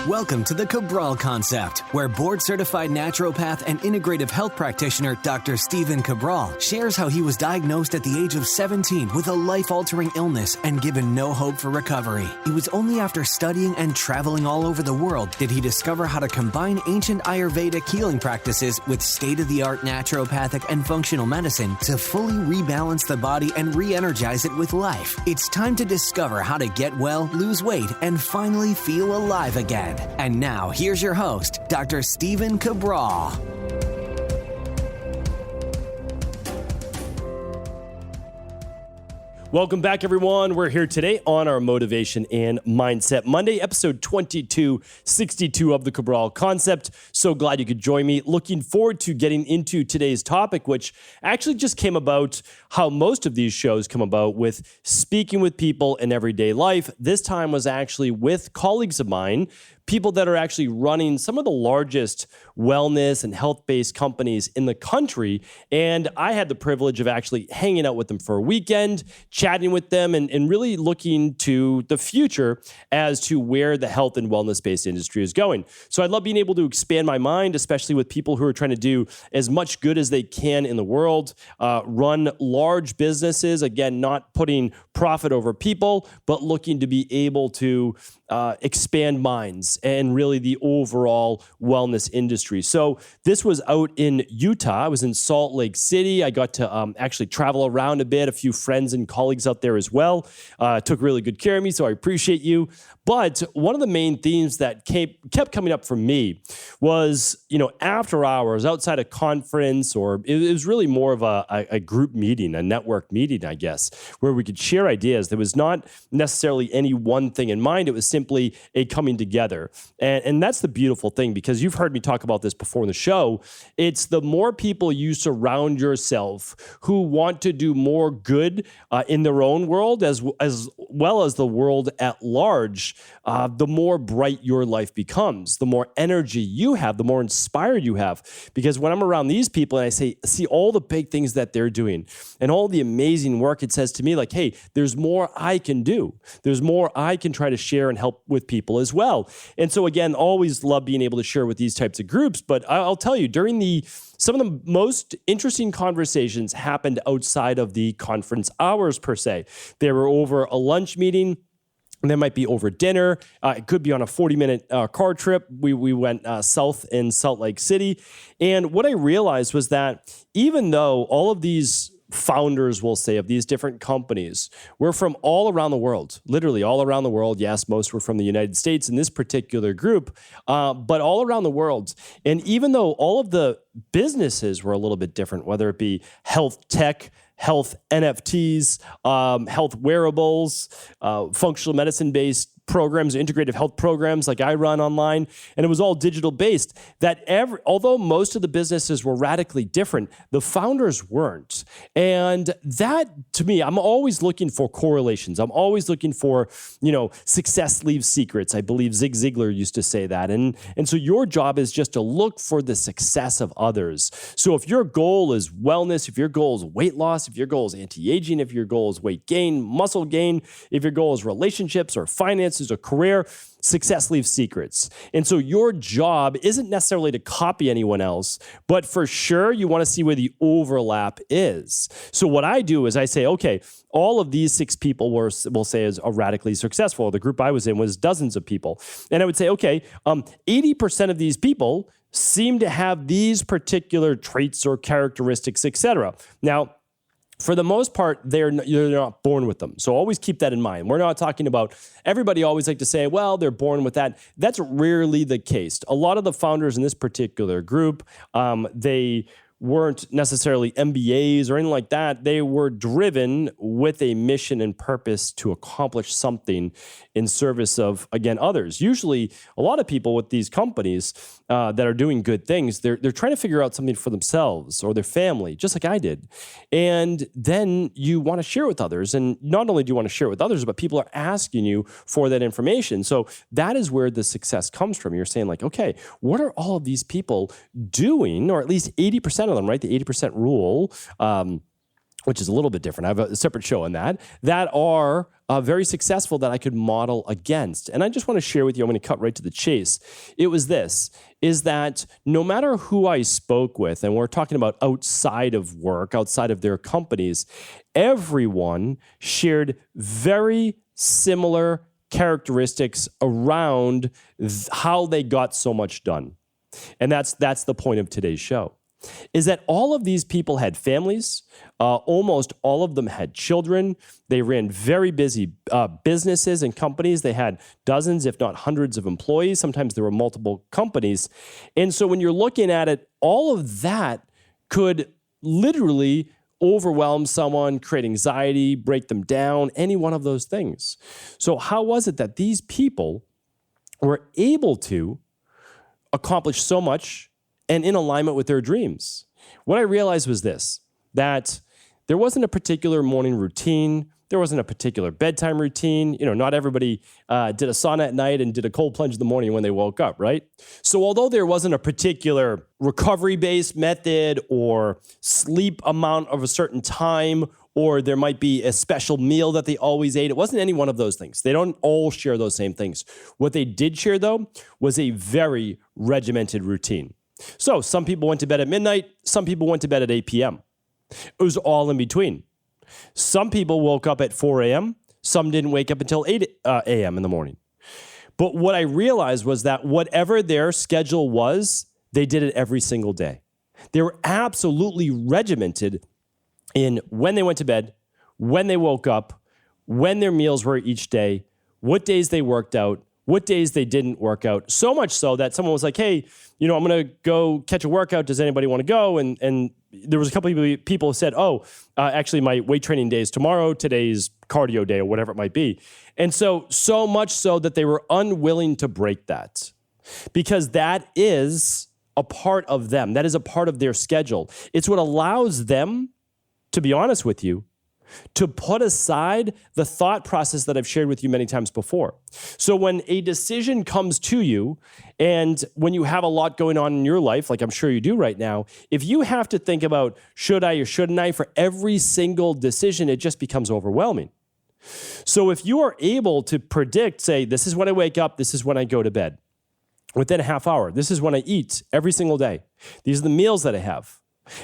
Welcome to the Cabral Concept, where board-certified naturopath and integrative health practitioner Dr. Stephen Cabral shares how he was diagnosed at the age of 17 with a life-altering illness and given no hope for recovery. It was only after studying and traveling all over the world did he discover how to combine ancient Ayurvedic healing practices with state-of-the-art naturopathic and functional medicine to fully rebalance the body and re-energize it with life. It's time to discover how to get well, lose weight, and finally feel alive again. And now, here's your host, Dr. Stephen Cabral. Welcome back, everyone. We're here today on our Motivation and Mindset Monday, episode 2262 of the Cabral Concept. So glad you could join me. Looking forward to getting into today's topic, which actually just came about how most of these shows come about, with speaking with people in everyday life. This time was actually with colleagues of mine, people that are actually running some of the largest wellness and health-based companies in the country. And I had the privilege of actually hanging out with them for a weekend, chatting with them, and really looking to the future as to where the health and wellness-based industry is going. So I love being able to expand my mind, especially with people who are trying to do as much good as they can in the world, run large businesses, again, not putting profit over people, but looking to be able to expand minds and really the overall wellness industry. So this was out in Utah. I was in Salt Lake City. I got to actually travel around a bit, a few friends and colleagues out there as well. Took really good care of me, so I appreciate you. But one of the main themes that kept coming up for me was, after hours, outside a conference, or it was really more of a group meeting, a network meeting, I guess, where we could share ideas. There was not necessarily any one thing in mind. It was simply a coming together. And that's the beautiful thing, because you've heard me talk about this before in the show. It's the more people you surround yourself who want to do more good in their own world, as well as the world at large, the more bright your life becomes, the more energy you have, the more inspired you have. Because when I'm around these people and I see all the big things that they're doing and all the amazing work, it says to me like, hey, there's more I can do. There's more I can try to share and help with people as well. And so again, always love being able to share with these types of groups. But I'll tell you, during some of the most interesting conversations happened outside of the conference hours per se. They were over a lunch meeting. And that might be over dinner. It could be on a 40-minute car trip. We went south in Salt Lake City. And what I realized was that even though all of these founders, will say, of these different companies were from all around the world, literally all around the world. Yes, most were from the United States in this particular group, but all around the world. And even though all of the businesses were a little bit different, whether it be health tech, health NFTs, health wearables, functional medicine-based programs, integrative health programs like I run online, and it was all digital based, that although most of the businesses were radically different, the founders weren't. And that, to me, I'm always looking for correlations. I'm always looking for, success leaves secrets. I believe Zig Ziglar used to say that. And so your job is just to look for the success of others. So if your goal is wellness, if your goal is weight loss, if your goal is anti-aging, if your goal is weight gain, muscle gain, if your goal is relationships or finances or career, success leaves secrets. And so your job isn't necessarily to copy anyone else, but for sure you want to see where the overlap is. So what I do is I say, okay, all of these 6 people will say are radically successful. The group I was in was dozens of people. And I would say, okay, 80% of these people seem to have these particular traits or characteristics, etc. Now, for the most part, you're not born with them. So always keep that in mind. We're not talking about, everybody always like to say, well, they're born with that. That's rarely the case. A lot of the founders in this particular group, they weren't necessarily MBAs or anything like that. They were driven with a mission and purpose to accomplish something in service of, again, others. Usually, a lot of people with these companies that are doing good things, they're trying to figure out something for themselves or their family, just like I did. And then you want to share with others. And not only do you want to share it with others, but people are asking you for that information. So that is where the success comes from. You're saying like, okay, what are all of these people doing, or at least 80% of them, right? The 80% rule. which is a little bit different. I have a separate show on that are very successful that I could model against. And I just want to share with you, I'm going to cut right to the chase. It was this, is that no matter who I spoke with, and we're talking about outside of work, outside of their companies, everyone shared very similar characteristics around how they got so much done. And that's the point of today's show. Is that all of these people had families, almost all of them had children, they ran very busy businesses and companies, they had dozens, if not hundreds of employees, sometimes there were multiple companies, and so when you're looking at it, all of that could literally overwhelm someone, create anxiety, break them down, any one of those things. So how was it that these people were able to accomplish so much and in alignment with their dreams? What I realized was this, that there wasn't a particular morning routine. There wasn't a particular bedtime routine. Not everybody did a sauna at night and did a cold plunge in the morning when they woke up, right? So although there wasn't a particular recovery-based method or sleep amount of a certain time, or there might be a special meal that they always ate, it wasn't any one of those things. They don't all share those same things. What they did share, though, was a very regimented routine. So some people went to bed at midnight, some people went to bed at 8 p.m. It was all in between. Some people woke up at 4 a.m., some didn't wake up until 8 a.m. in the morning. But what I realized was that whatever their schedule was, they did it every single day. They were absolutely regimented in when they went to bed, when they woke up, when their meals were each day, what days they worked out, what days they didn't work out. So much so that someone was like, hey, I'm going to go catch a workout. Does anybody want to go? And there was a couple of people who said, actually my weight training day is tomorrow. Today's cardio day or whatever it might be. And so much so that they were unwilling to break that because that is a part of them. That is a part of their schedule. It's what allows them, to be honest with you, to put aside the thought process that I've shared with you many times before. So when a decision comes to you, and when you have a lot going on in your life, like I'm sure you do right now, if you have to think about should I or shouldn't I for every single decision, it just becomes overwhelming. So if you are able to predict, say, this is when I wake up, this is when I go to bed, within a half hour, this is when I eat every single day, these are the meals that I have.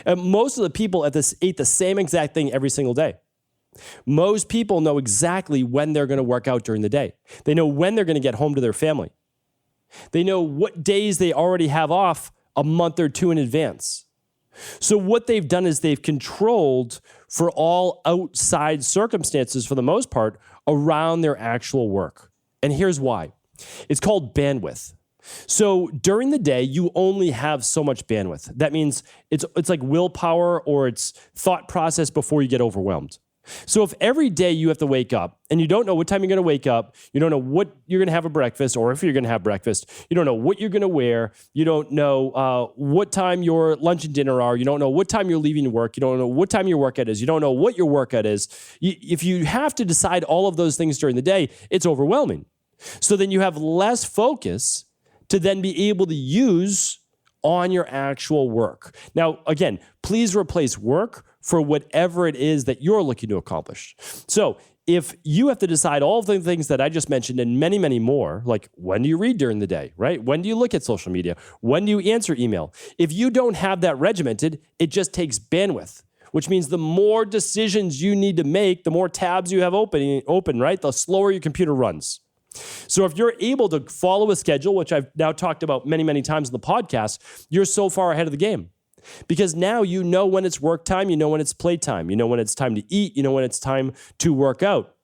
And most of the people ate the same exact thing every single day. Most people know exactly when they're going to work out during the day. They know when they're going to get home to their family. They know what days they already have off a month or two in advance. So what they've done is they've controlled for all outside circumstances, for the most part, around their actual work. And here's why. It's called bandwidth. So during the day, you only have so much bandwidth. That means it's like willpower or it's thought process before you get overwhelmed. So if every day you have to wake up and you don't know what time you're going to wake up, you don't know what you're going to have for breakfast, or if you're going to have breakfast, you don't know what you're going to wear, you don't know what time your lunch and dinner are, you don't know what time you're leaving work, you don't know what time your workout is, you don't know what your workout is. If you have to decide all of those things during the day, it's overwhelming. So then you have less focus to then be able to use on your actual work. Now, again, please replace work for whatever it is that you're looking to accomplish. So if you have to decide all of the things that I just mentioned and many, many more, like when do you read during the day, right? When do you look at social media? When do you answer email? If you don't have that regimented, it just takes bandwidth, which means the more decisions you need to make, the more tabs you have open, right? The slower your computer runs. So if you're able to follow a schedule, which I've now talked about many, many times in the podcast, you're so far ahead of the game. Because now you know when it's work time, you know when it's play time, you know when it's time to eat, you know when it's time to work out.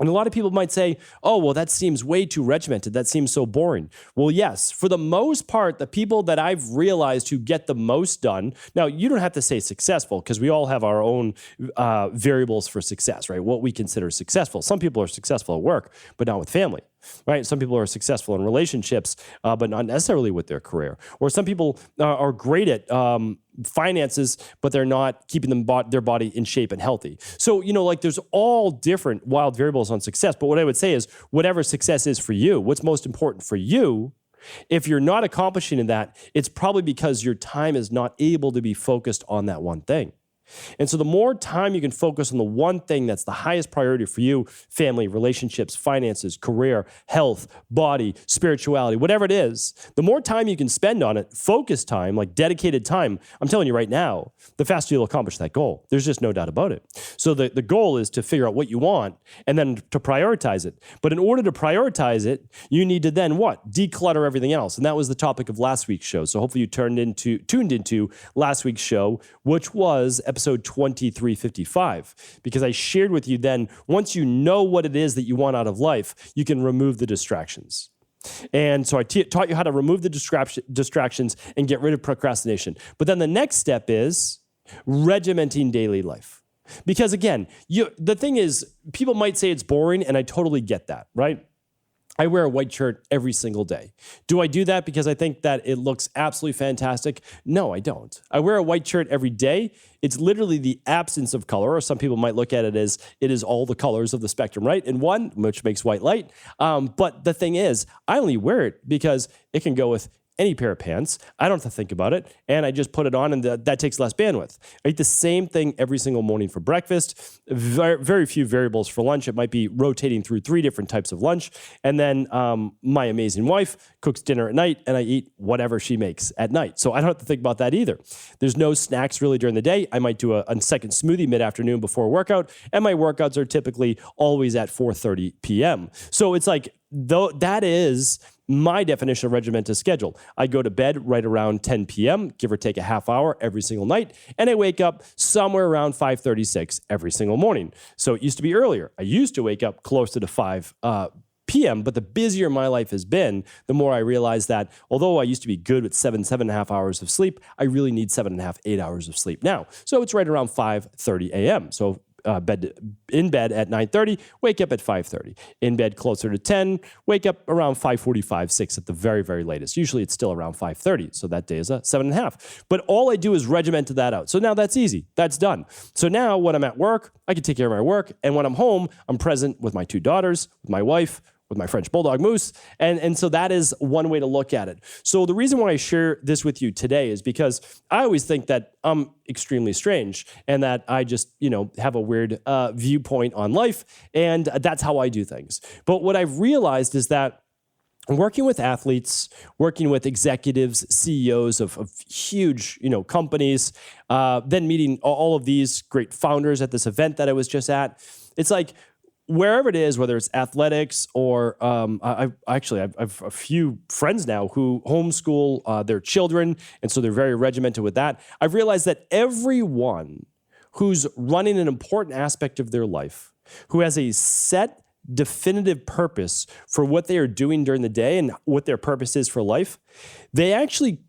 And a lot of people might say, oh, well, that seems way too regimented. That seems so boring. Well, yes, for the most part, the people that I've realized who get the most done, now you don't have to say successful because we all have our own variables for success, right? What we consider successful. Some people are successful at work, but not with family, right? Some people are successful in relationships, but not necessarily with their career. Or some people are great at finances, but they're not keeping their body in shape and healthy. So, like there's all different wild variables on success. But what I would say is whatever success is for you, what's most important for you, if you're not accomplishing that, it's probably because your time is not able to be focused on that one thing. And so the more time you can focus on the one thing that's the highest priority for you, family, relationships, finances, career, health, body, spirituality, whatever it is, the more time you can spend on it, focus time, like dedicated time, I'm telling you right now, the faster you'll accomplish that goal. There's just no doubt about it. So the goal is to figure out what you want and then to prioritize it. But in order to prioritize it, you need to then what? Declutter everything else. And that was the topic of last week's show. So hopefully you tuned into last week's show, which was episode 2355, because I shared with you then, once you know what it is that you want out of life, you can remove the distractions. And so I taught you how to remove the distractions and get rid of procrastination. But then the next step is regimenting daily life. Because again, the thing is, people might say it's boring, and I totally get that, right? I wear a white shirt every single day. Do I do that because I think that it looks absolutely fantastic? No, I don't. I wear a white shirt every day. It's literally the absence of color, or some people might look at it as it is all the colors of the spectrum, right? In one, which makes white light. But the thing is, I only wear it because it can go with any pair of pants. I don't have to think about it. And I just put it on, and that takes less bandwidth. I eat the same thing every single morning for breakfast. Very, very few variables for lunch. It might be rotating through 3 different types of lunch. And then my amazing wife cooks dinner at night, and I eat whatever she makes at night. So I don't have to think about that either. There's no snacks really during the day. I might do a second smoothie mid-afternoon before a workout. And my workouts are typically always at 4:30 p.m. So it's like, though that is my definition of regimented schedule. I go to bed right around 10 p.m., give or take a half hour every single night, and I wake up somewhere around 5:36 every single morning. So it used to be earlier. I used to wake up closer to 5 p.m., but the busier my life has been, the more I realize that although I used to be good with 7.5 hours of sleep, I really need 7.5, 8 hours of sleep now. So it's right around 5:30 a.m. So in bed at 9:30, wake up at 5:30. In bed closer to 10, wake up around 5:45, 6 at the very, very latest. Usually it's still around 5:30, so that day is a 7.5. But all I do is regiment that out. So now that's easy. That's done. So now when I'm at work, I can take care of my work. And when I'm home, I'm present with my 2 daughters, with my wife, with my French Bulldog Moose. And so that is one way to look at it. So the reason why I share this with you today is because I always think that I'm extremely strange and that I just, have a weird viewpoint on life. And that's how I do things. But what I've realized is that working with athletes, working with executives, CEOs of huge, companies, then meeting all of these great founders at this event that I was just at, it's like, wherever it is, whether it's athletics or I've a few friends now who homeschool their children, and so they're very regimented with that. I've realized that everyone who's running an important aspect of their life, who has a set, definitive purpose for what they are doing during the day and what their purpose is for life, they actually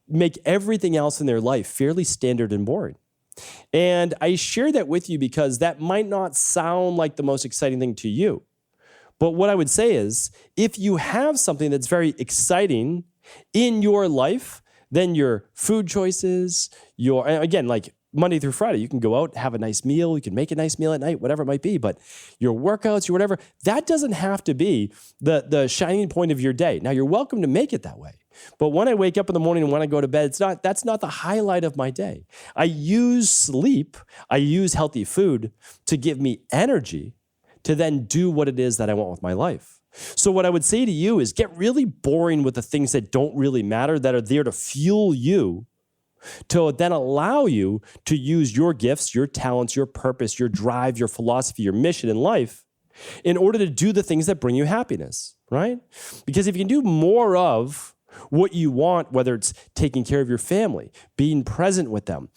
make everything else in their life fairly standard and boring. And I share that with you because that might not sound like the most exciting thing to you. But what I would say is, if you have something that's very exciting in your life, then your food choices, again, like Monday through Friday, you can go out, have a nice meal, you can make a nice meal at night, whatever it might be, but your workouts, your whatever, that doesn't have to be the shining point of your day. Now, you're welcome to make it that way. But when I wake up in the morning and when I go to bed, that's not the highlight of my day. I use sleep, I use healthy food to give me energy to then do what it is that I want with my life. So what I would say to you is get really boring with the things that don't really matter, that are there to fuel you, to then allow you to use your gifts, your talents, your purpose, your drive, your philosophy, your mission in life in order to do the things that bring you happiness, right? Because if you can do more of what you want, whether it's taking care of your family, being present with them,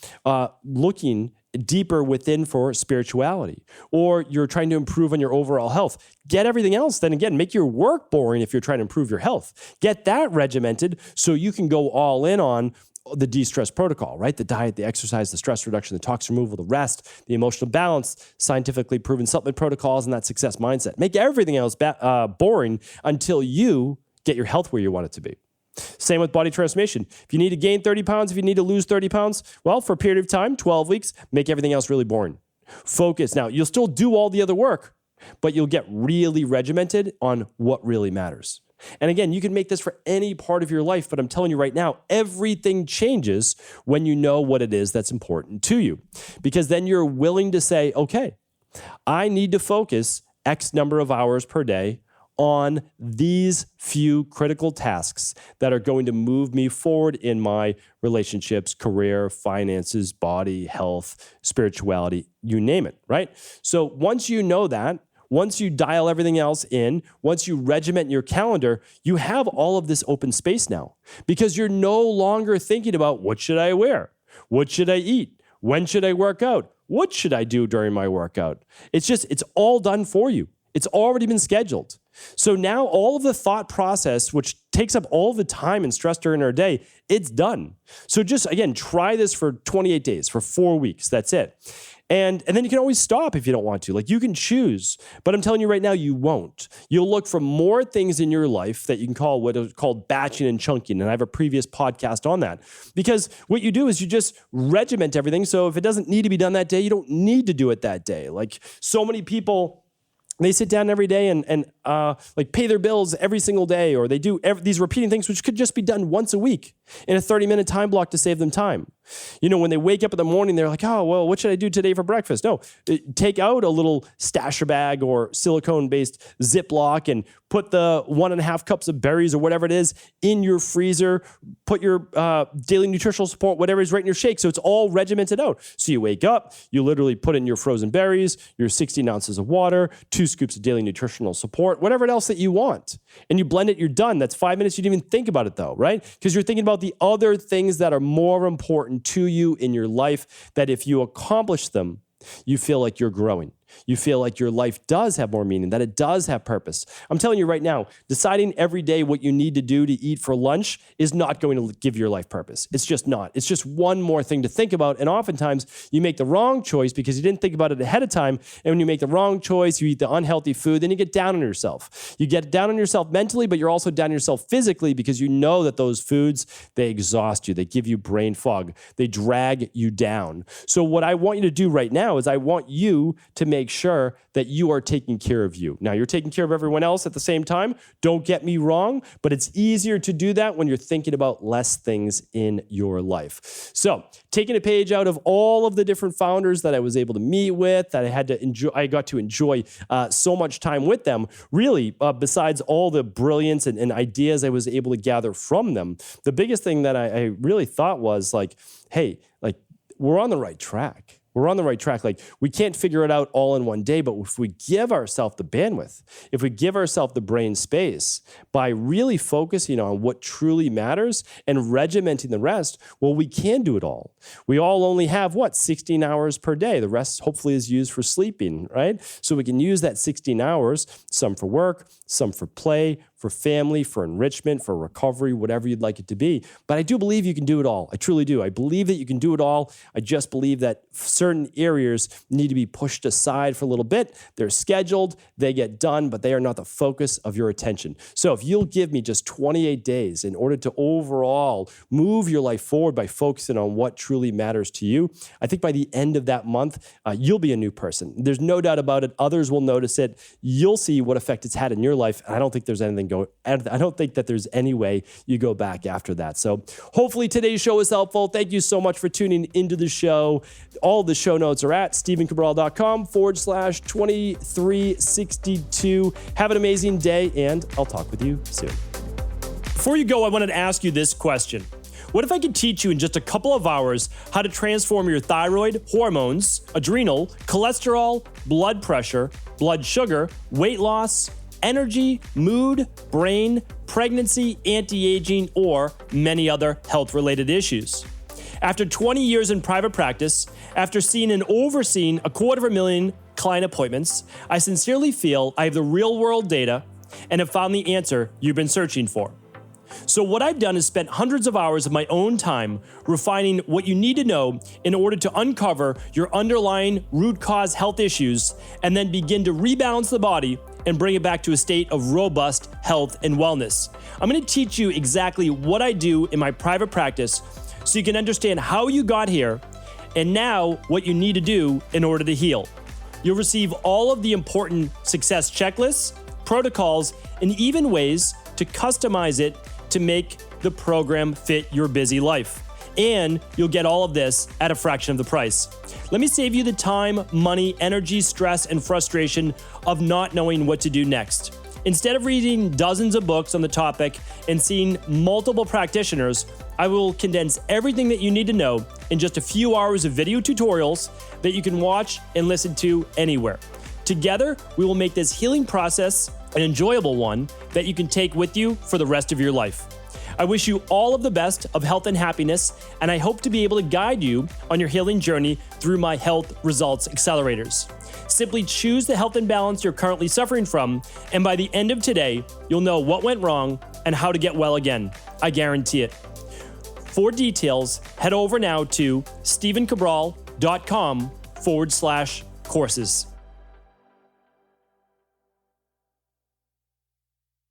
looking deeper within for spirituality, or you're trying to improve on your overall health, get everything else. Then again, make your work boring if you're trying to improve your health. Get that regimented so you can go all in on the de-stress protocol, right? The diet, the exercise, the stress reduction, the toxin removal, the rest, the emotional balance, scientifically proven supplement protocols, and that success mindset. Make everything else boring until you get your health where you want it to be. Same with body transformation. If you need to gain 30 pounds, if you need to lose 30 pounds, well, for a period of time, 12 weeks, make everything else really boring. Focus. Now, you'll still do all the other work, but you'll get really regimented on what really matters. And again, you can make this for any part of your life, but I'm telling you right now, everything changes when you know what it is that's important to you. Because then you're willing to say, okay, I need to focus X number of hours per day on these few critical tasks that are going to move me forward in my relationships, career, finances, body, health, spirituality, you name it, right? So once you know that, once you dial everything else in, once you regiment your calendar, you have all of this open space now because you're no longer thinking about what should I wear? What should I eat? When should I work out? What should I do during my workout? It's all done for you. It's already been scheduled. So now all of the thought process, which takes up all the time and stress during our day, it's done. So just, again, try this for 28 days, for 4 weeks. That's it. And then you can always stop if you don't want to. Like, you can choose. But I'm telling you right now, you won't. You'll look for more things in your life that you can call what is called batching and chunking. And I have a previous podcast on that. Because what you do is you just regiment everything. So if it doesn't need to be done that day, you don't need to do it that day. Like, so many people, they sit down every day and like pay their bills every single day, or they do these repeating things, which could just be done once a week in a 30-minute time block to save them time. You know, when they wake up in the morning, they're like, oh, well, what should I do today for breakfast? No, take out a little stasher bag or silicone-based Ziploc and put the 1.5 cups of berries or whatever it is in your freezer. Put your daily nutritional support, whatever is right in your shake. So it's all regimented out. So you wake up, you literally put in your frozen berries, your 16 ounces of water, 2 scoops of daily nutritional support, whatever else that you want. And you blend it, you're done. That's 5 minutes. You didn't even think about it though, right? Because you're thinking about the other things that are more important to you in your life, that if you accomplish them, you feel like you're growing. You feel like your life does have more meaning, that it does have purpose. I'm telling you right now, deciding every day what you need to do to eat for lunch is not going to give your life purpose. It's just not. It's just one more thing to think about. And oftentimes you make the wrong choice because you didn't think about it ahead of time. And when you make the wrong choice, you eat the unhealthy food, then you get down on yourself. You get down on yourself mentally, but you're also down on yourself physically because you know that those foods, they exhaust you. They give you brain fog. They drag you down. So what I want you to do right now is I want you to make sure that you are taking care of you. Now, you're taking care of everyone else at the same time. Don't get me wrong, but it's easier to do that when you're thinking about less things in your life. So, taking a page out of all of the different founders that I was able to meet with, that I got to enjoy so much time with them. Really, besides all the brilliance and ideas I was able to gather from them, the biggest thing that I really thought was like, hey, like, we're on the right track. We're on the right track. Like, we can't figure it out all in one day, but if we give ourselves the bandwidth, if we give ourselves the brain space by really focusing on what truly matters and regimenting the rest, well, we can do it all. We all only have, 16 hours per day. The rest hopefully is used for sleeping, right? So we can use that 16 hours, some for work, some for play, for family, for enrichment, for recovery, whatever you'd like it to be. But I do believe you can do it all. I truly do. I believe that you can do it all. I just believe that certain areas need to be pushed aside for a little bit. They're scheduled, they get done, but they are not the focus of your attention. So if you'll give me just 28 days in order to overall move your life forward by focusing on what truly matters to you, I think by the end of that month, you'll be a new person. There's no doubt about it. Others will notice it. You'll see what effect it's had in your life. And I don't think there's anything I don't think that there's any way you go back after that. So hopefully today's show is helpful. Thank you so much for tuning into the show. All the show notes are at stephencabral.com/2362. Have an amazing day, and I'll talk with you soon. Before you go, I wanted to ask you this question. What if I could teach you in just a couple of hours how to transform your thyroid, hormones, adrenal, cholesterol, blood pressure, blood sugar, weight loss, energy, mood, brain, pregnancy, anti-aging, or many other health-related issues? After 20 years in private practice, after seeing and overseeing 250,000 client appointments, I sincerely feel I have the real-world data and have found the answer you've been searching for. So what I've done is spent hundreds of hours of my own time refining what you need to know in order to uncover your underlying root cause health issues and then begin to rebalance the body and bring it back to a state of robust health and wellness. I'm going to teach you exactly what I do in my private practice so you can understand how you got here and now what you need to do in order to heal. You'll receive all of the important success checklists, protocols, and even ways to customize it to make the program fit your busy life. And you'll get all of this at a fraction of the price. Let me save you the time, money, energy, stress, and frustration of not knowing what to do next. Instead of reading dozens of books on the topic and seeing multiple practitioners, I will condense everything that you need to know in just a few hours of video tutorials that you can watch and listen to anywhere. Together, we will make this healing process an enjoyable one that you can take with you for the rest of your life. I wish you all of the best of health and happiness, and I hope to be able to guide you on your healing journey through my health results accelerators. Simply choose the health imbalance you're currently suffering from, and by the end of today, you'll know what went wrong and how to get well again. I guarantee it. For details, head over now to stephencabral.com/courses.